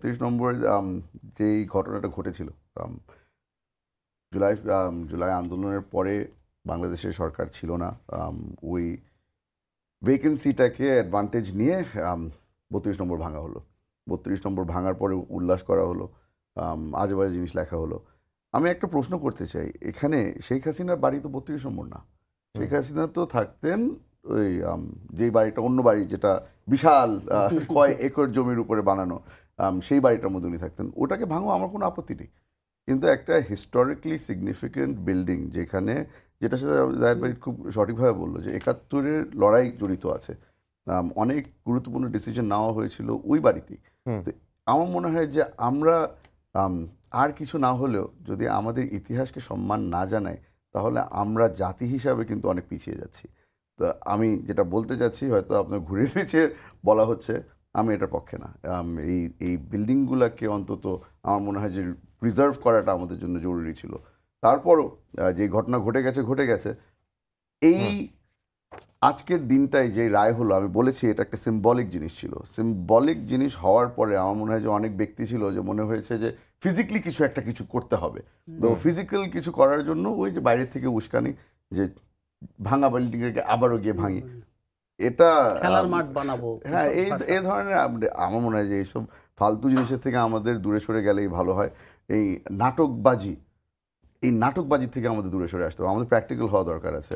32 নম্বর যেই ঘটনাটা ঘটেছিল, জুলাই জুলাই আন্দোলনের পরে বাংলাদেশের সরকার ছিল না। ওই ভেকেন্সিটাকে অ্যাডভান্টেজ নিয়ে 32 নম্বর ভাঙা হলো। 32 নম্বর ভাঙার পরে উল্লাস করা হলো, আজে বাজে জিনিস লেখা হলো। আমি একটা প্রশ্ন করতে চাই, এখানে শেখ হাসিনার বাড়ি তো 32 নম্বর না। শেখ হাসিনা তো থাকতেন ওই যেই বাড়িটা, অন্য বাড়ি যেটা বিশাল কয় একর জমির উপরে বানানো, সেই বাড়িটার মধ্যে উনি থাকতেন। ওটাকে ভাঙো আমার কোনো আপত্তি নেই, কিন্তু একটা হিস্টোরিক্যালি সিগনিফিকেন্ট বিল্ডিং যেখানে, যেটার সাথে জাহেদ ভাই খুব সঠিকভাবে বললো যে 71-এর লড়াই জড়িত আছে, অনেক গুরুত্বপূর্ণ ডিসিশন নেওয়া হয়েছিল ওই বাড়িতেই। তো আমার মনে হয় যে আমরা আর কিছু না হলেও যদি আমাদের ইতিহাসকে সম্মান না জানাই, তাহলে আমরা জাতি হিসাবে কিন্তু অনেক পিছিয়ে যাচ্ছি। তো আমি যেটা বলতে চাচ্ছি, হয়তো আপনার ঘুরে পিছিয়ে বলা হচ্ছে, আমি এটার পক্ষে না। এই এই বিল্ডিংগুলোকে অন্তত আমার মনে হয় যে প্রিজার্ভ করাটা আমাদের জন্য জরুরি ছিল। তারপরও যে ঘটনা ঘটে গেছে, এই আজকের দিনটাই যে রায় হলো, আমি বলেছি এটা একটা সিম্বলিক জিনিস ছিল। সিম্বলিক জিনিস হওয়ার পরে আমার মনে হয় যে অনেক ব্যক্তি ছিল যে মনে হয়েছে যে ফিজিক্যালি কিছু করতে হবে। তো ফিজিক্যাল কিছু করার জন্য ওই যে বাইরের থেকে উস্কানি, যে ভাঙা বিল্ডিংকে আবারও গিয়ে ভাঙি, এটা খেলার মাঠ বানাবো। হ্যাঁ, এই ধরনের আমার মনে হয় যে এইসব ফালতু জিনিসের থেকে আমাদের দূরে সরে গেলেই ভালো হয়। এই নাটকবাজি থেকে আমাদের দূরে সরে আসতে হবে, আমাদের প্র্যাকটিক্যাল হওয়া দরকার আছে।